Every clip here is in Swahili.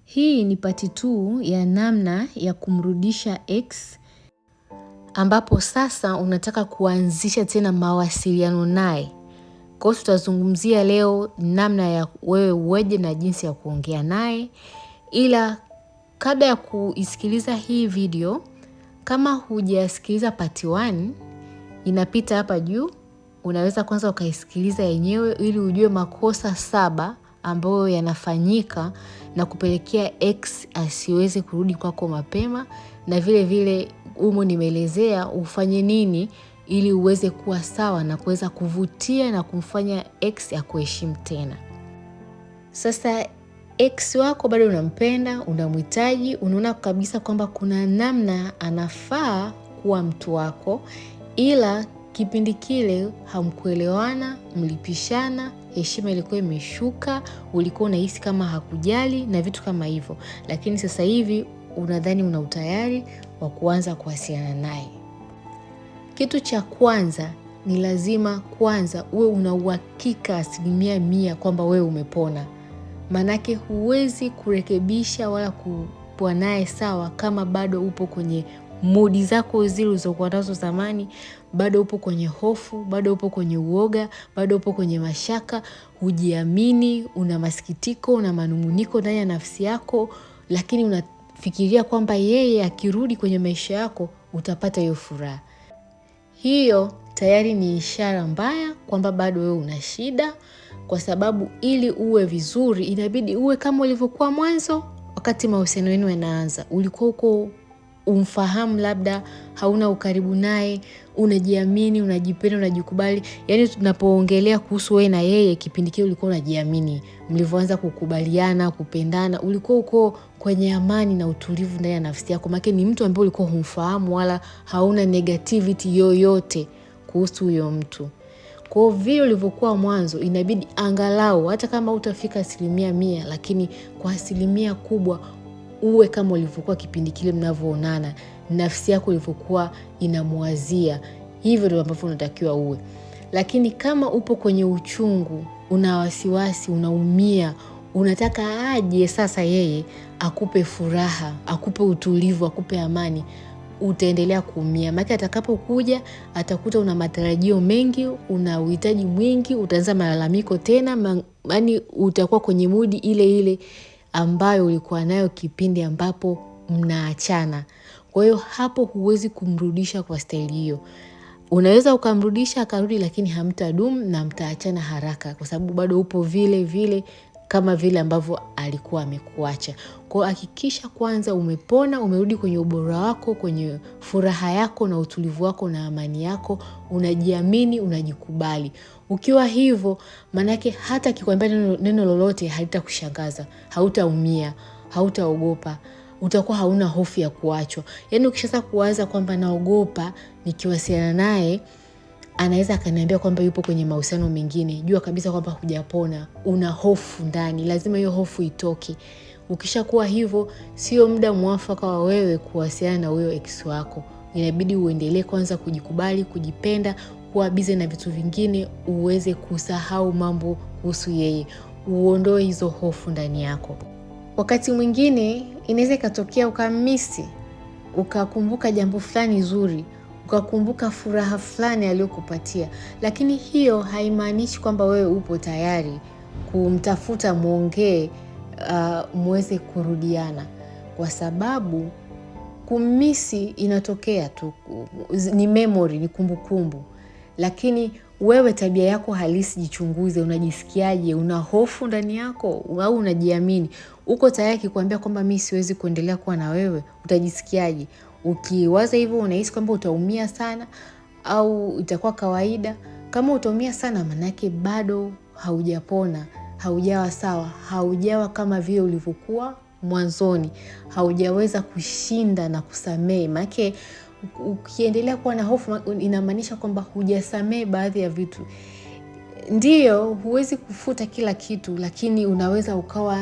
Hii ni part 2 ya namna ya kumrudisha ex, ambapo sasa unataka kuanzisha tena mawasiliano naye. Kwa hiyo tutazungumzia leo namna ya wewe uweje na jinsi ya kuongea naye. Ila kabla ya kuisikiliza hii video, kama hujasikiliza part 1, inapita hapa juu. Unaweza kwanza ukaisikiliza yenyewe ili ujue makosa 7 ambayo yanafanyika na kupelekea ex asiweze kurudi kwako mapema, na vile vile humo nimeelezea ufanye nini ili uweze kuwa sawa na kuweza kuvutia na kumfanya ex akuheshimu tena. Sasa ex wako bado unampenda, unamhitaji, unaona kabisa kwamba kuna namna anafaa kuwa mtu wako, ila kipindi kile hamkuelewana, mlipishana, heshima ilikuwa imeshuka, ulikuwa unahisi kama hakujali na vitu kama hivyo. Lakini sasa hivi unadhani una utayari wa kuanza kuwasiliana naye. Kitu cha kwanza ni lazima kwanza uwe una uhakika 100% kwamba wewe umepona. Manake huwezi kurekebisha wala kuwa naye sawa kama bado upo kwenye mudi zako zile ulizokuwa nazo zamani, bado upo kwenye hofu, bado upo kwenye uoga, bado upo kwenye mashaka, hujiamini, una masikitiko, una manunguniko ndani ya nafsi yako, lakini unafikiria kwamba yeye akirudi kwenye maisha yako utapata hiyo furaha. Hiyo tayari ni ishara mbaya kwamba bado wewe una shida, kwa sababu ili uwe vizuri inabidi uwe kama ulivyokuwa mwanzo wakati mahusiano yenu yanaanza. Ulikuwa uko umfahamu, labda hauna ukaribu naye, unajiamini, unajipenda, unajikubali. Yaani tunapoongelea kuhusu wewe na yeye, kipindi kile ulikuwa unajiamini. Mlivyoanza kukubaliana, kupendana, ulikuwa uko kwenye amani na utulivu ndani ya nafsi yako. Maana ni mtu ambaye ulikuwa humfahamu wala hauna negativity yoyote kuhusu huyo mtu. Kwa vile ulivyokuwa mwanzo inabidi angalau hata kama utafika 100%, lakini kwa 1% kubwa uwe kama ulivyokuwa kipindi kile mnavyoonana, nafsi yako ilivyokuwa inamwazia. Hivyo ndio ambavyo unatakiwa uwe. Lakini kama upo kwenye uchungu, una wasiwasi, unaumia, unataka aje sasa yeye akupe furaha, akupe utulivu, akupe amani, utaendelea kuumia. Maana atakapokuja atakuta una matarajio mengi, una uhitaji mwingi, utaanza malalamiko tena, yaani utakuwa kwenye mudi ile ile ambayo ulikuwa nayo kipindi ambapo mnaachana. Kwa hiyo hapo huwezi kumrudisha kwa staili hiyo. Unaweza ukamrudisha akarudi, lakini hamtadumu na mtaachana haraka, kwa sababu bado upo vile vile kama vile ambavyo alikuwa amekuacha. Kwa hakikisha kwanza umepona, umerudi kwenye ubora wako, kwenye furaha yako na utulivu wako na amani yako, unajiamini, unajikubali. Ukiwa hivyo, manake hata akikwambia neno lolote halitakushangaza, hautaumia, hautaogopa, utakuwa hauna hofu ya kuachwa. Yaani ukishaanza kuwaza kwamba naogopa nikiwasiliana naye anaweza akaniambia kwamba yupo kwenye mahusiano mengine, jua kabisa kwamba hujapona, una hofu ndani, lazima hiyo hofu itoke. Ukishakuwa hivyo, sio muda mwafaka wa wewe kuwasiliana na huyo ex wako. Inabidi uendelee kwanza kujikubali, kujipenda, kuwa busy na vitu vingine, uweze kusahau mambo kuhusu yeye, uondoe hizo hofu ndani yako. Wakati mwingine inaweza ikatokea ukamisi, ukakumbuka jambo fulani zuri, ukakumbuka furaha fulani aliyokupatia, lakini hiyo haimaanishi kwamba wewe upo tayari kumtafuta muongee, muweze kurudiana, kwa sababu kumisi inatokea tu, ni memory, ni kumbukumbu. Lakini wewe tabia yako halisi jichunguze, unajisikiaje? Una hofu ndani yako au unajiamini? Uko tayari kukuambia kwamba mimi siwezi kuendelea kuwa na wewe, utajisikiaje? Ukiwaza hivyo unahisi kwamba utaumia sana au itakuwa kawaida? Kama utaumia sana, manake bado haujapona, haujawa sawa, haujawa kama vile ulivyokuwa mwanzoni, haujaweza kushinda na kusamehe. Maana ukiendelea kuwa na hofu inamaanisha kwamba hujasamehe baadhi ya vitu. Ndiyo, huwezi kufuta kila kitu, lakini unaweza ukawa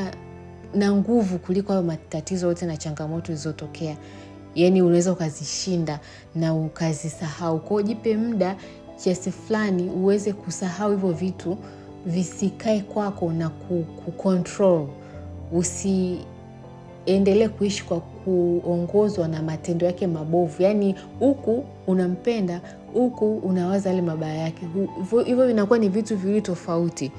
na nguvu kuliko hayo matatizo yote na changamoto zilizotokea. Yaani unaweza ukazishinda na ukazisahau. Kwa hiyo jipe muda kiasi fulani uweze kusahau hivyo vitu, visikae kwako na kucontrol. usiendelee kuishi kwa kuongozwa na matendo yake mabovu. Yani huku unampenda, huku unawaza yale mabaya yake. Hivyo inakuwa ni vitu viwili tofauti.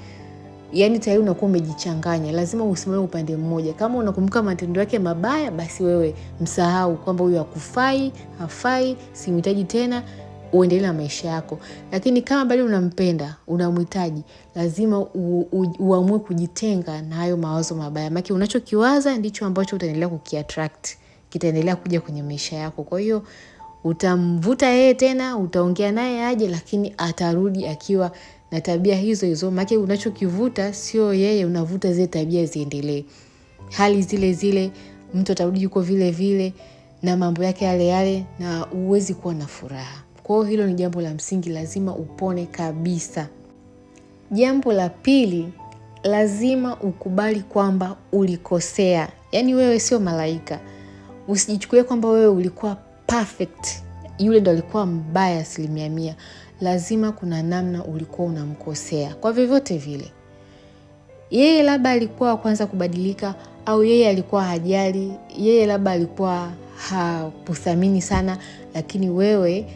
Yani tayari unakuwa umejichanganya. Lazima usimame upande mmoja. Kama unakumbuka matendo yake mabaya, basi wewe msahau kwamba huyu hakufai, hafai, simhitaji tena, uendelee na maisha yako. Lakini kama bado unampenda, unamhitaji, lazima uamue kujitenga na hayo mawazo mabaya. Maana unachokiwaza ndicho ambacho utaendelea kukiattract, kitaendelea kuja kwenye maisha yako. Kwa hiyo utamvuta yeye tena, utaongea naye aje, lakini atarudi akiwa na tabia hizo hizo. Maana unachokivuta sio yeye, unavuta zile tabia ziendelee. Hali zile zile, mtu atarudi yuko vile vile na mambo yake yale yale, na huwezi kuwa na furaha. Kwa hiyo hilo ni jambo la msingi, lazima upone kabisa. Jambo la pili, lazima ukubali kwamba ulikosea. Yani wewe sio malaika. Usijichukulie kwamba wewe ulikuwa perfect, yule ndo alikuwa mbaya 100%. Lazima kuna namna ulikuwa unamkosea kwa vyovyote vile. Yeye labda alikuwa kwanza kubadilika, au yeye alikuwa hajali, yeye labda alikuwa hakuthamini sana, lakini wewe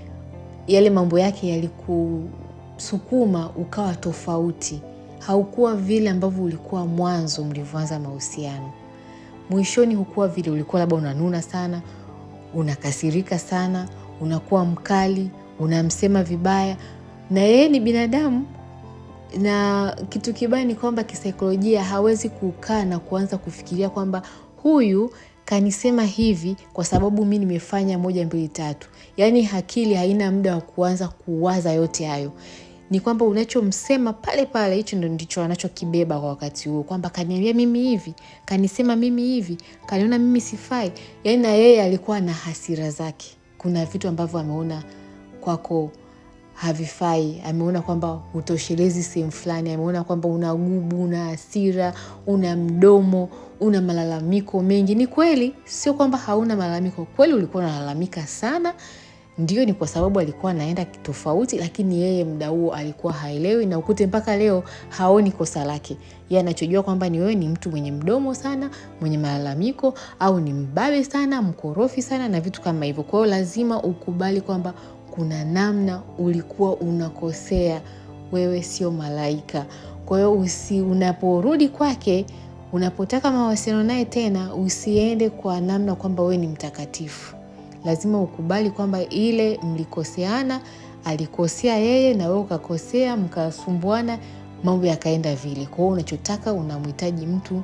yale mambo yake yalikusukuma ukawa tofauti. Haukuwa vile ambavyo ulikuwa mwanzo mlivyoanza mahusiano. Mwishoni hukuwa vile, ulikuwa labda unanuna sana, unakasirika sana, unakuwa mkali, unamsema vibaya. Na yeye ni binadamu, na kitu kibaya ni kwamba kisaikolojia hawezi kukaa na kuanza kufikiria kwamba huyu kanisema hivi kwa sababu mimi nimefanya 1 2 3. Yani akili haina muda wa kuanza kuwaza yote hayo. Ni kwamba unachomsema pale pale, hicho ndicho anachokibeba kwa wakati huo, kwamba kaniambia mimi hivi, kanisema mimi hivi, kaniona mimi sifai. Yani na yeye alikuwa na hasira zake. Kuna vitu ambavyo ameona kwako havifai, ameona kwamba hutoshelezi sehemu fulani, ameona kwamba una gubu, una hasira, una mdomo, una malalamiko mengi. Ni kweli, sio kwamba hauna malalamiko. Kweli ulikuwa unalalamika sana. Ndio, ni kwa sababu alikuwa anaenda tofauti, lakini yeye muda huo alikuwa haelewi, na ukute mpaka leo haoni kosa lake. Yeye anachojua kwamba ni wewe ni mtu mwenye mdomo sana, mwenye malalamiko, au ni mbabe sana, mkorofi sana na vitu kama hivyo. Kwa hiyo lazima ukubali kwamba kuna namna ulikuwa unakosea. Wewe sio malaika. Kwa hiyo unaporudi kwake, unapotaka mawasiliano naye tena, usiende kwa namna kwamba wewe ni mtakatifu. Lazima ukubali kwamba ile mlikoseana, alikosea yeye na wewe ukakosea, mkasumbuana, mambo yakaenda vile. Kwa hiyo unachotaka, unamhitaji mtu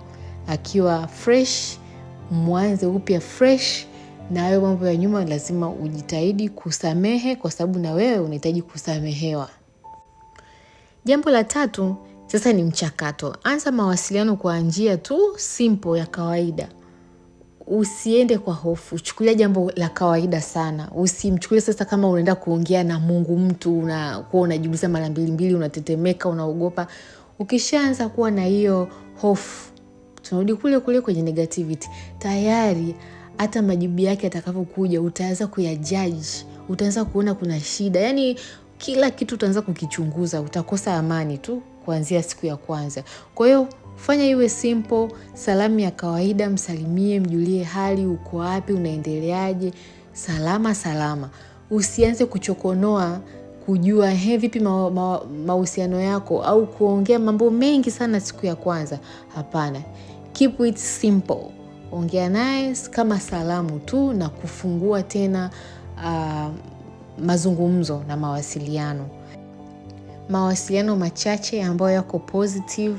akiwa fresh, mwanze upya fresh, na hayo mambo ya nyuma lazima ujitahidi kusamehe, kwa sababu na wewe unahitaji kusamehewa. Jambo la 3, sasa ni mchakato. Anza mawasiliano kwa njia tu simple ya kawaida. Usiende kwa hofu, chukulia jambo la kawaida sana. Usimchukulie sasa kama unaenda kuongea na Mungu mtu, unakuwa unajiuliza mara 2, unatetemeka, unaogopa. Ukishaanza kuwa na hiyo hofu, tunarudi kule kule kwenye negativity. Tayari hata majibu yake atakapokuja utaanza kuyajudge, utaanza kuona kuna shida. Yani kila kitu utaanza kukichunguza, utakosa amani tu kuanzia siku ya kwanza. Kwa hiyo fanya iwe simple, salamu ya kawaida, msalimie, mjulie hali, uko wapi, unaendeleaje, salama. Usianze kuchokonoa kujua vipi mahusiano yako, au kuongea mambo mengi sana siku ya kwanza. Hapana. Keep it simple. Ongea naye kama salamu tu, na kufungua tena mazungumzo na mawasiliano machache ambayo yako positive,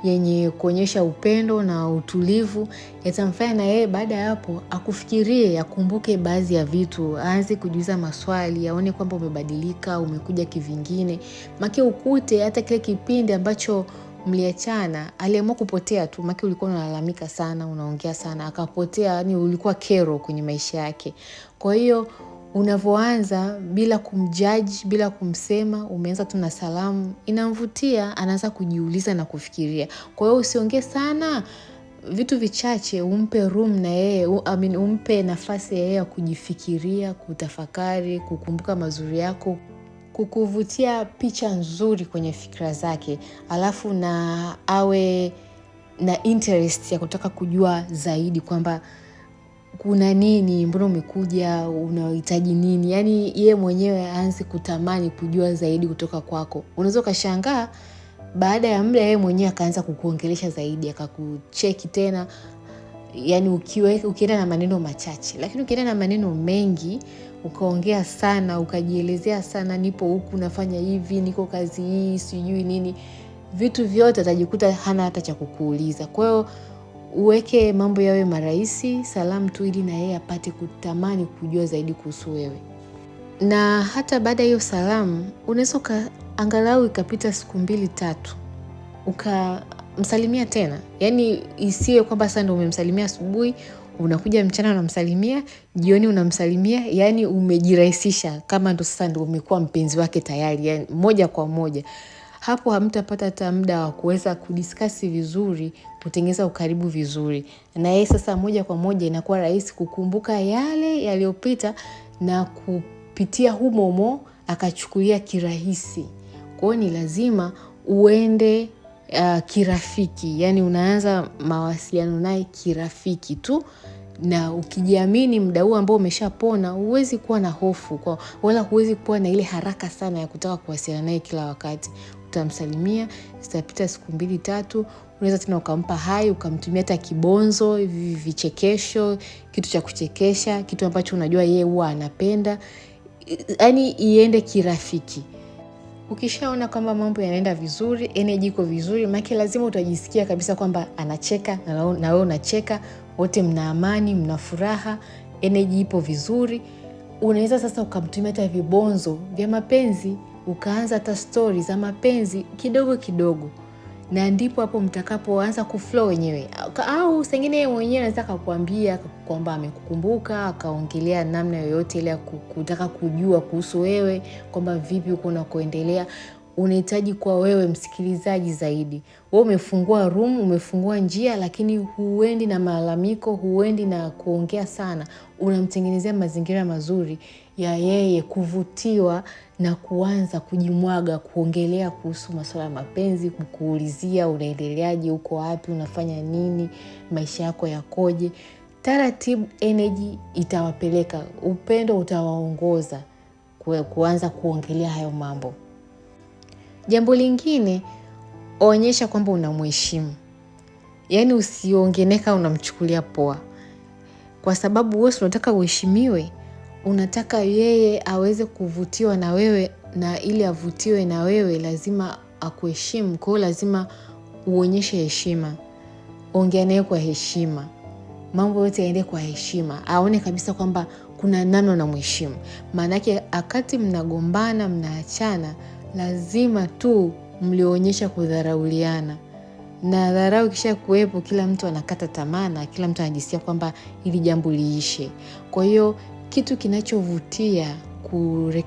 yenye kuonyesha upendo na utulivu, yatamfanya na yeye baada ya hapo akufikirie, akumbuke baadhi ya vitu, aanze kujiuliza maswali, aone kwamba umebadilika, umekuja kivingine. Maana ukute hata kile kipindi ambacho mliachana aliamua kupotea tu. Maana ulikuwa unalalamika sana, unaongea sana, akapotea. Yani ulikuwa kero kwenye maisha yake. Kwa hiyo unavyoanza bila kumjudge, bila kumsema, umeanza tu na salamu, inamvutia, anaanza kujiuliza na kufikiria. Kwa hiyo usiongee sana, vitu vichache, umpe room na yeye, umpe nafasi yeye ya kujifikiria, kutafakari, kukumbuka mazuri yako, kukuvutia picha nzuri kwenye fikra zake. Alafu na awe na interest ya kutaka kujua zaidi kwamba kuna nini, mbona umekuja, unahitaji nini. Yani yeye mwenyewe aanze kutamani kujua zaidi kutoka kwako. Unaweza ukashangaa baada ya muda yeye mwenyewe akaanza kukuongelesha zaidi, akakucheki tena. Yani ukienda na maneno machache, lakini ukienda na maneno mengi, ukaongea sana, ukajielezea sana, nipo huku nafanya hivi, niko kazi hii, sijui nini, vitu vyote atajikuta hana hata cha kukuuliza. Kwa hiyo uweke mambo yawe marahisi, salamu tu, ili na yeye apate kutamani kujua zaidi kuhusu wewe. Na hata baada hiyo salamu, unaweza angalau ikapita siku 2-3 ukamsalimia tena. Yani isiwe kwamba sasa ndio umemsalimia asubuhi, unakuja mchana unamsalimia, jioni unamsalimia. Yani umejirahisisha kama ndo sasa ndio umekuwa mpenzi wake tayari, yani moja kwa moja. Hapo hamtapata hata muda wa kuweza kudiskasi vizuri, kutengeneza ukaribu vizuri. Na yeye sasa moja kwa moja inakuwa rahisi kukumbuka yale yaliyopita na kupitia humo akachukulia kirahisi. Kwa hiyo ni lazima uende kirafiki. Yani unaanza mawasiliano naye kirafiki tu, na ukijiamini muda huu ambao umeshapona, huwezi kuwa na hofu wala huwezi kuwa na ile haraka sana ya kutaka kuwasiliana naye kila wakati. Utamsalimia, zitapita siku 2-3, unaweza tena ukampa hai, ukamtumia hata kibonzo, vichekesho, kitu cha kuchekesha, kitu ambacho unajua yeye huwa anapenda. Yani iende kirafiki. Ukishaona kwamba mambo yanaenda vizuri, energy iko vizuri, maana lazima utajisikia kabisa kwamba anacheka na wewe unacheka, wote mna amani, mna furaha, energy ipo vizuri. Unaweza sasa ukamtumia hata vibonzo vya mapenzi, ukaanza hata stories za mapenzi kidogo kidogo. Na ndipo hapo mtakapoanza kuflow wenyewe. Au sengine yeye mwenyewe anaweza kukuambia kwamba amekukumbuka, akaongelea namna yoyote ile ya kutaka kujua kuhusu wewe, kwamba vipi uko unakoendelea. Unahitaji kwa wewe msikilizaji zaidi. Wewe umefungua room, umefungua njia, lakini huendi na malalamiko, huendi na kuongea sana. Unamtengenezea mazingira mazuri ya yeye kuvutiwa na kuanza kujimwaga, kuongelea kuhusu masuala ya mapenzi, kukuulizia unaendeleaje, uko wapi, unafanya nini, maisha yako yakoje. Taratibu energy itawapeleka, upendo utawaongoza kuanza kuongelea hayo mambo. Jambo lingine, onyesha kwamba unamheshimu. Yani usiongeneka unamchukulia poa. Kwa sababu wewe unataka uheshimiwe, unataka yeye aweze kuvutiwa na wewe, na ili avutiwe na wewe lazima akuheshimu. Kwa hiyo lazima uonyeshe heshima. Ongea naye kwa heshima. Mambo yote yaende kwa heshima. Aone kabisa kwamba kuna namna unamheshimu. Maana yake wakati mnagombana, mnaachana, lazima tu mlionyesha kudharauliana. Na dharau kisha kuwepo, kila mtu anakata tamaa na kila mtu anajisikia kwamba hili jambo liishe. Kwa hiyo kitu kinachovutia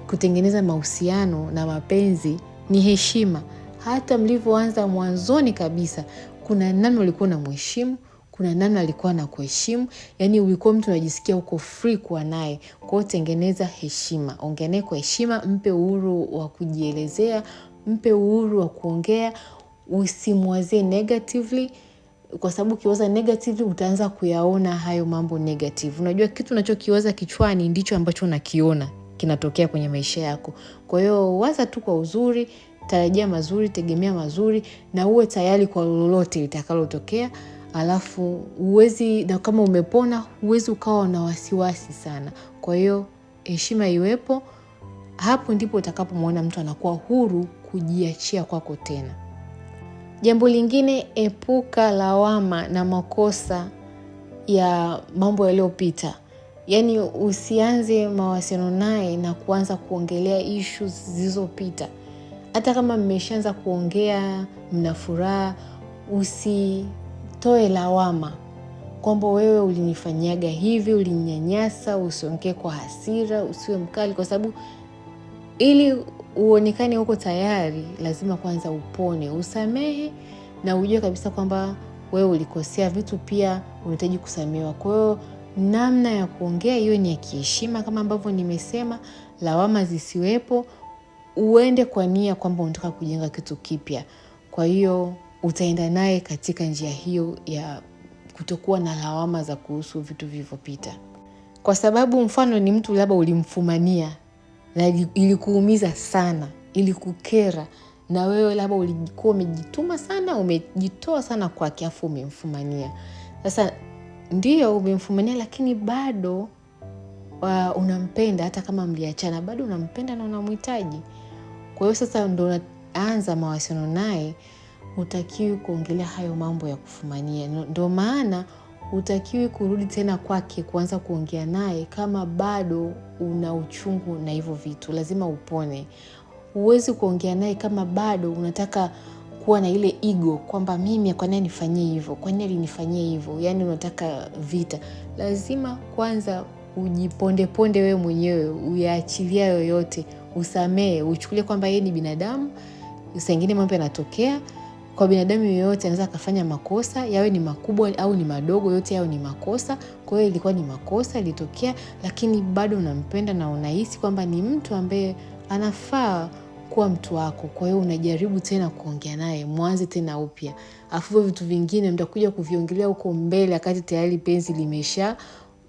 kutengeneza mahusiano na mapenzi ni heshima. Hata mlivyoanza mwanzoni kabisa, kuna namna ulikuwa unamheshimu, kuna namna alikuwa anakuheshimu. Yani ulikuwa mtu unajisikia uko free kuwa naye. Kwa hiyo tengeneza heshima. Ongea naye kwa heshima, mpe uhuru wa kujielezea, mpe uhuru wa kuongea. Usimwazie negatively, kwa sababu ukiwaza negatively utaanza kuyaona hayo mambo negative. Unajua kitu unachokiwaza kichwani ndicho ambacho unakiona kinatokea kwenye maisha yako. Kwa hiyo waza tu kwa uzuri, tarajia mazuri, tegemea mazuri, na uwe tayari kwa lolote litakalotokea. Alafu uwezi, na kama umepona, uwezi ukawa na wasiwasi sana. Kwa hiyo heshima iwepo. Hapo ndipo utakapomwona mtu anakuwa huru kujiachia kwako tena. Jambo lingine, epuka lawama na makosa ya mambo yaliyopita. Yani usianze mawasiliano naye na kuanza kuongelea issues zilizopita. Hata kama mmeshaanza kuongea, mna furaha, usitoe lawama kwamba wewe ulinifanyaga hivi, ulininyanyasa. Usiongee kwa hasira, usiwe mkali, kwa sababu ili uonekane uko tayari lazima kwanza upone, usamehe, na ujue kabisa kwamba wewe ulikosea, vitu pia unahitaji kusamehewa. Kwa hiyo namna ya kuongea hiyo ni ya kiheshima kama ambavyo nimesema, lawama zisiwepo, uende kwa nia kwamba unataka kujenga kitu kipya. Kwa hiyo utaenda naye katika njia hiyo ya kutokuwa na lawama za kuhusu vitu vilivyopita. Kwa sababu mfano ni mtu labda ulimfumania na ilikuumiza sana, ilikukera, na wewe labda ulikuwa umejituma sana, umejitoa sana kwake afu umemfumania. Sasa ndio umemfumania, lakini bado unampenda. Hata kama mliachana bado unampenda na unamhitaji. Kwa hiyo sasa ndo unaanza mawasiliano naye, hutakiwi kuongelea hayo mambo ya kufumania. Ndio maana hutakiwi kurudi tena kwake kuanza kuongea naye kama bado una uchungu na hivyo vitu. Lazima upone. Huwezi kuongea naye kama bado unataka kuwa na ile ego kwamba mimi kwa nini nifanyie hivyo, kwa nini alinifanyia hivyo, yani unataka vita. Lazima kwanza ujiponde wewe mwenyewe, uyaachilia yoyote, usamee, uchukulie kwamba yeye ni binadamu. Saa nyingine mambo yanatokea. Kwa binadamu yoyote anaweza kufanya makosa, yawe ni makubwa au ni madogo, yote yao ni makosa. Kwa hiyo ilikuwa ni makosa, ilitokea, lakini bado unampenda na unahisi kwamba ni mtu ambaye anafaa kuwa mtu wako. Kwa hiyo unajaribu tena kuongea naye, mwanze tena upya. Afu vitu vingine mtakuja kuviongelea huko mbele wakati tayari penzi limesha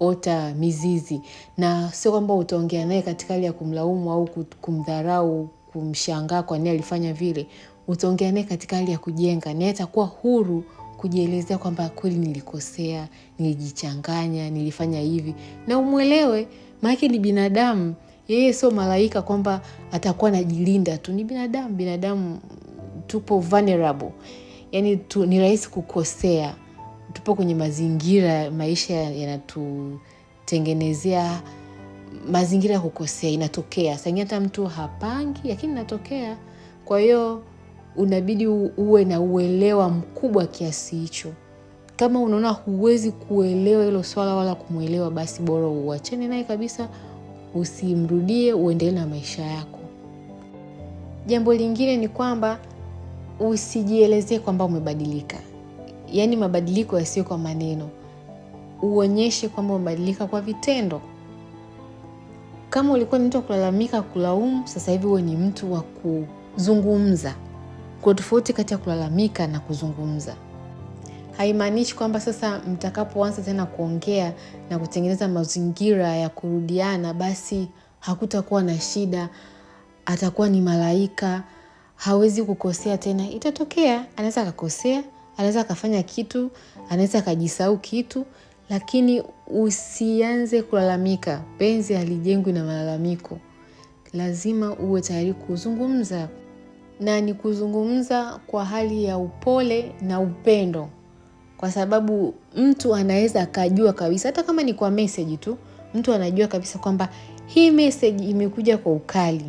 ota mizizi. Na sio kwamba utaongea naye katika hali ya kumlaumu au kumdharau, kumshangaa kwa nini alifanya vile. Utaongea naye katika hali ya kujenga. Naye atakuwa huru kujielezea kwamba kweli nilikosea, nilijichanganya, nilifanya hivi. Na umuelewe, maana ni binadamu. Yeye sio malaika kwamba atakuwa anajilinda tu. Ni binadamu, binadamu tupo vulnerable. Yani ni rahisi kukosea. Tupo kwenye mazingira, maisha yanatutengenezea mazingira ya kukosea, inatokea. Saa hata mtu hapangi, lakini inatokea. Kwa hiyo unabidi uwe na uelewa mkubwa kiasi hicho. Kama unaona huwezi kuelewa hilo swala wala kumuelewa, basi bora uachane naye kabisa, usimrudie, uendelee na maisha yako. Jambo lingine ni kwamba usijielezee kwamba umebadilika. Yani mabadiliko yasiyo kwa maneno. Uonyeshe kwamba umebadilika kwa vitendo. Kama ulikuwa ni mtu wa kulalamika, kulaumu, sasa hivi wewe ni mtu wa kuzungumza. Kwa tofauti kati ya kulalamika na kuzungumza. Haimaanishi kwamba sasa mtakapoanza tena kuongea na kutengeneza mazingira ya kurudiana basi hakutakuwa na shida, atakuwa ni malaika, hawezi kukosea tena. Itatokea, anaweza akakosea, anaweza akafanya kitu, anaweza akajisahau kitu, lakini usianze kulalamika. Penzi halijengwi na malalamiko. Lazima uwe tayari kuzungumza. Na ni kuzungumza kwa hali ya upole na upendo. Kwa sababu mtu anaweza akajua kabisa, hata kama ni kwa message tu, mtu anajua kabisa kwamba hii message imekuja kwa ukali.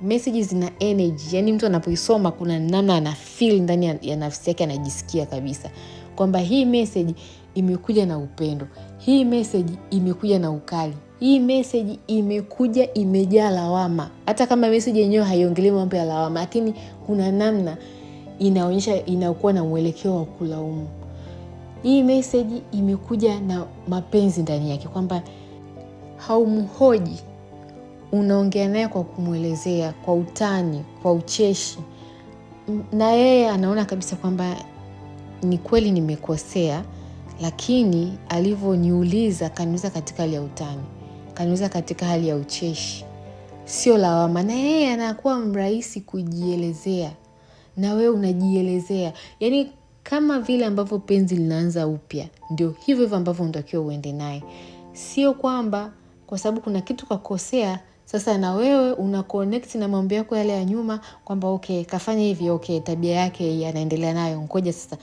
Message zina energy, yani mtu anapoisoma kuna namna ana feel ndani ya nafsi yake, anajisikia kabisa kwamba hii message imekuja na upendo. Hii message imekuja na ukali. Hii message imekuja imejaa lawama. Hata kama message yenyewe haiongelei mambo ya lawama, lakini kuna namna inaonyesha, inakuwa na mwelekeo wa kulaumu. Hii message imekuja na mapenzi ndani yake, kwamba haumhoji, unaongea naye kwa kumuelezea, kwa utani, kwa ucheshi. Na yeye anaona kabisa kwamba ni kweli nimekosea, lakini alivyoniuliza kaniuliza katika hali ya utani, kaniuliza katika hali ya ucheshi, sio lawama. Na yeye anakuwa mrahisi kujielezea, na wewe unajielezea. Yani kama vile ambavyo penzi linaanza upya, ndio hivyo ambavyo unatakiwa uende naye. Sio kwamba kwa sababu kuna kitu kakosea sasa na wewe una connect na mambo yako yale ya nyuma kwamba okay, kafanya hivi, okay, tabia yake anaendelea nayo, ngoja sasa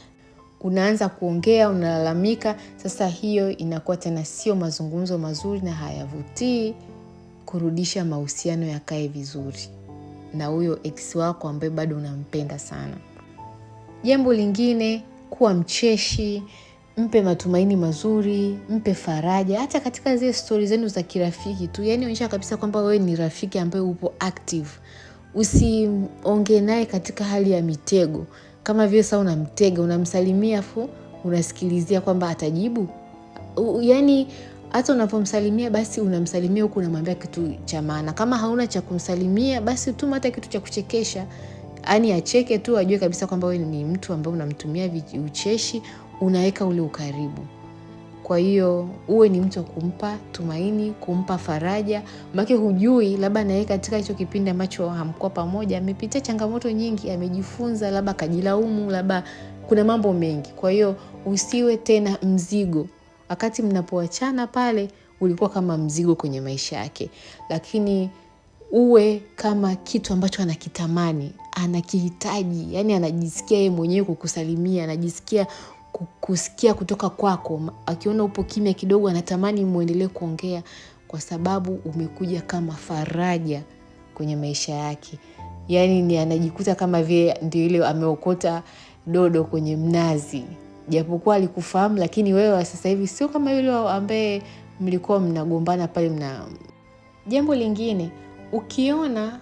unaanza kuongea, unalalamika. Sasa hiyo inakuwa tena sio mazungumzo mazuri na hayavutii kurudisha mahusiano yakae vizuri na huyo ex wako ambaye bado unampenda sana. Jambo lingine, kuwa mcheshi, mpe matumaini mazuri, mpe faraja. Hata katika zile stories zenu za kirafiki tu, yani onyesha kabisa kwamba wewe ni rafiki ambaye upo active. Usiongee naye katika hali ya mitego. Kama vile sasa unamtega, unamsalimia afu unasikilizia kwamba atajibu. Yani hata unapomsalimia basi unamsalimia huku unamwambia kitu cha maana. Kama hauna cha kumsalimia basi tuma hata kitu cha kuchekesha. Yaani acheke tu, ajue kabisa kwamba wewe ni mtu ambaye unamtumia ucheshi, unaweka ule ukaribu. Kwa hiyo uwe ni mtu wa kumpa tumaini, kumpa faraja. Maana hujui labda na yeye katika hicho kipindi ambacho hamkuwa pamoja amepitia changamoto nyingi, amejifunza, labda kajilaumu, labda kuna mambo mengi. Kwa hiyo usiwe tena mzigo. Wakati mnapoachana pale ulikuwa kama mzigo kwenye maisha yake, lakini uwe kama kitu ambacho anakitamani, anakihitaji, yani anajisikia yeye mwenyewe kukusalimia, anajisikia kusikia kutoka kwako. Akiona upo kimya kidogo anatamani muendelee kuongea, kwa sababu umekuja kama faraja kwenye maisha yake. Yani ni anajikuta kama vile ndio ile ameokota dodo kwenye mnazi. Japokuwa alikufahamu, lakini wewe sasa hivi sio kama yule ambaye mlikuwa mnagombana pale Jambo lingine, ukiona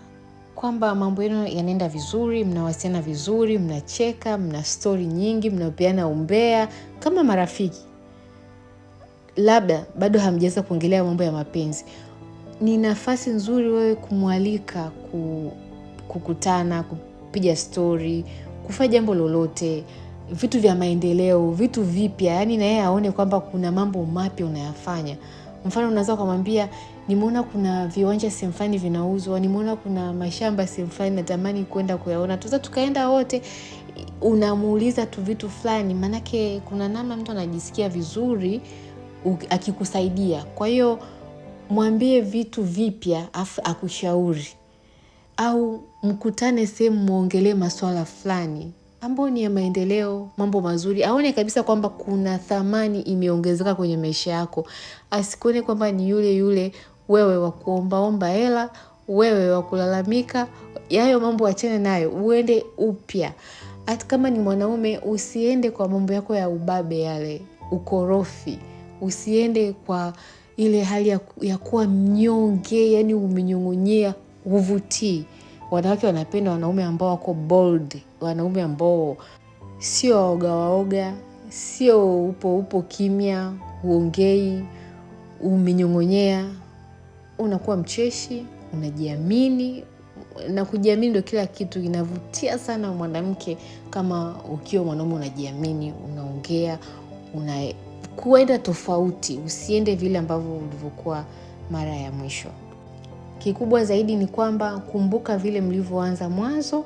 kwamba mambo yenu yanaenda vizuri, mnawasiliana vizuri, mnacheka, mna story nyingi, mnapeana umbea kama marafiki, labda bado hamjaanza kuongelea mambo ya mapenzi, ni nafasi nzuri wewe kumwalika kukutana, kupiga story, kufanya jambo lolote, vitu vya maendeleo, vitu vipya, yani na yeye aone kwamba kuna mambo mapya unayafanya. Mfano unaweza kumwambia, nimeona kuna viwanja sehemu fulani vinauzwa, nimeona kuna mashamba sehemu fulani natamani kwenda kuyaona, tukaenda wote. Unamuuliza tu vitu fulani, manake kuna namna mtu anajisikia vizuri akikusaidia. Kwa hiyo mwambie vitu vipya afu akushauri, au mkutane sehemu muongelee masuala fulani ambayo ni ya maendeleo, mambo mazuri. Aone kabisa kwamba kuna thamani imeongezeka kwenye maisha yako. Asikuone kwamba ni yule yule wewe wa kuomba hela, wewe wa kulalamika. Hayo mambo achane nayo, uende upya. Hata kama ni mwanaume, usiende kwa mambo yako ya ubabe yale, ukorofi. Usiende kwa ile hali ya kuwa mnyonge, yani umenyong'onyea, uvutii. Wanawake wanapenda wanaume ambao wako bold, wanaume ambao sio waoga, sio upo kimya, uongei, umenyong'onyea. Unakuwa mcheshi, unajiamini, na kujiamini ndio kila kitu. Inavutia sana mwanamke kama ukiwa mwanaume unajiamini, unaongea, kuenda tofauti, usiende vile ambavyo ulivyokuwa mara ya mwisho. Kikubwa zaidi ni kwamba kumbuka vile mlivyoanza mwanzo.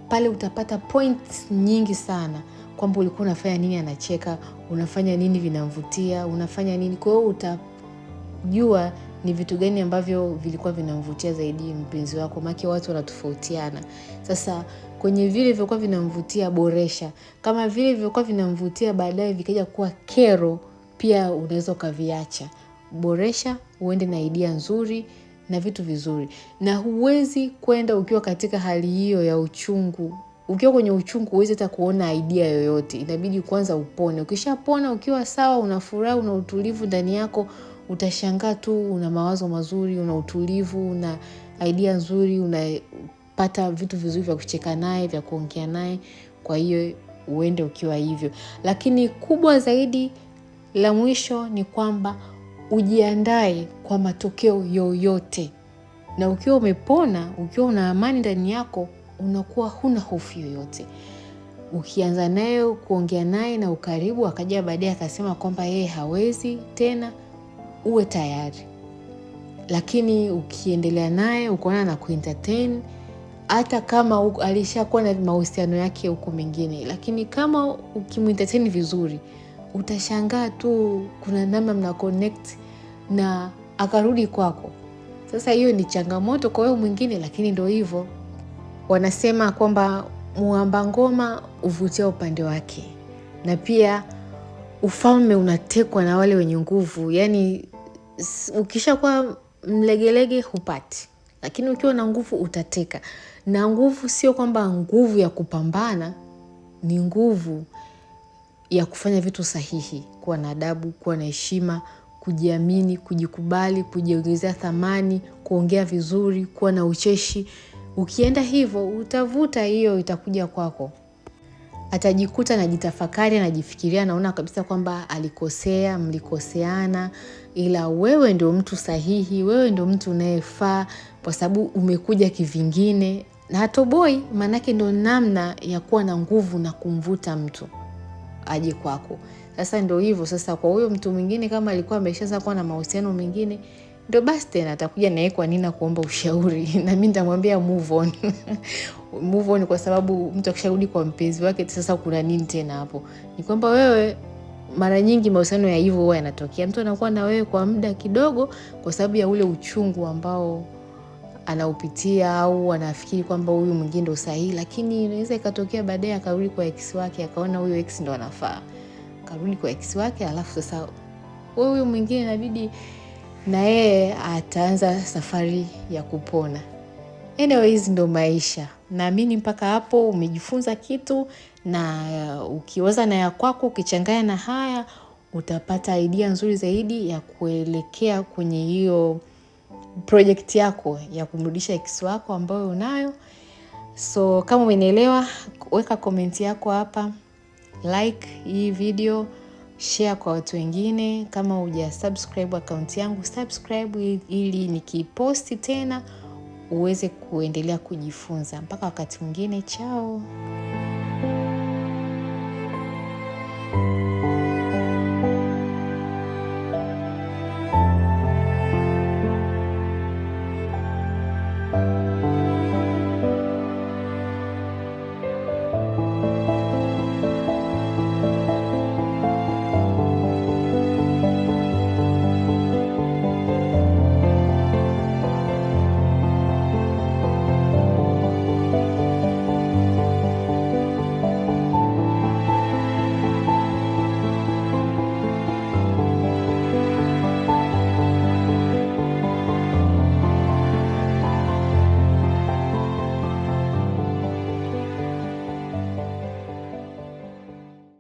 Pale utapata points nyingi sana, kwamba ulikuwa unafanya nini anacheka, unafanya nini vinamvutia, unafanya nini. Kwa hiyo utajua ni vitu gani ambavyo vilikuwa vinamvutia zaidi mpenzi wako, maana watu wanatofautiana. Sasa kwenye vile vilikuwa vinamvutia, boresha. Kama vile vilikuwa vinamvutia baadaye vikaja kuwa kero, pia unaweza ukaviacha. Boresha, uende na idea nzuri na vitu vizuri. Na huwezi kwenda ukiwa katika hali hiyo ya uchungu. Ukiwa kwenye uchungu huwezi hata kuona idea yoyote. Inabidi kwanza upone. Ukishapona ukiwa sawa, una furaha, una utulivu ndani yako, utashangaa tu una mawazo mazuri, una utulivu, una idea nzuri, unapata vitu vizuri vya kucheka naye, vya kuongea naye. Kwa hiyo uende ukiwa hivyo. Lakini kubwa zaidi la mwisho ni kwamba ujiandae kwa matokeo yoyote. Na ukiwa umepona, ukiwa una amani ndani yako, unakuwa huna hofu yoyote. Ukianza naye kuongea naye na ukaribu, akaja baadaye akasema kwamba yeye hawezi tena, uwe tayari. Lakini ukiendelea naye, ukaona na kuentertain, hata kama alishakuwa na mahusiano yake huko mengine, lakini kama ukimentertain vizuri, utashangaa tu kuna namna mna connect na akarudi kwako. Sasa hiyo ni changamoto kwa wewe mwingine, lakini ndio hivyo. Wanasema kwamba muamba ngoma uvutia upande wake. Na pia ufalme unatekwa na wale wenye nguvu. Yani ukishakuwa mlegelege hupati. Lakini ukiwa na nguvu utateka. Na nguvu sio kwamba nguvu ya kupambana, ni nguvu ya kufanya vitu sahihi, kuwa na adabu, kuwa na heshima, kujiamini, kujikubali, kujiongezea thamani, kuongea vizuri, kuwa na ucheshi. Ukienda hivyo utavuta hiyo, itakuja kwako. Atajikuta anajitafakari, anajifikiria, anaona kabisa kwamba alikosea, mlikoseana, ila wewe ndio mtu sahihi, wewe ndio mtu unayefaa, kwa sababu umekuja kivingine. na hatoboi, manake ndo namna ya kuwa na nguvu na kumvuta mtu aje kwako. Sasa ndo hivyo. Sasa kwa huyo mtu mwingine kama alikuwa ameshaanza kuwa na mahusiano mengine, ndo basi tena atakuja na yeye kwa nini kuomba ushauri na mimi nitamwambia move on. Move on, kwa sababu mtu akisharudi kwa mpenzi wake sasa kuna nini tena hapo? Ni kwamba wewe, mara nyingi mahusiano ya hivyo huwa yanatokea, mtu anakuwa na wewe kwa muda kidogo kwa sababu ya ule uchungu ambao anaupitia, au anafikiri kwamba huyu mwingine ndo sahihi, lakini inaweza ikatokea baadaye akarudi kwa ex wake, akaona huyu ex ndo anafaa, akarudi kwa ex wake, alafu sasa huyu mwingine inabidi na yeye ataanza safari ya kupona. Anyways, ndo maisha. Naamini mpaka hapo umejifunza kitu, na ukiweza na ya kwako ukichanganya na haya utapata idea nzuri zaidi ya kuelekea kwenye hiyo project yako ya kumrudisha ex wako ambayo unayo. So kama umenielewa, weka comment yako hapa, like hii video, share kwa watu wengine. Kama huja subscribe account yangu, subscribe ili nikiposti tena uweze kuendelea kujifunza. Mpaka wakati mwingine, chao.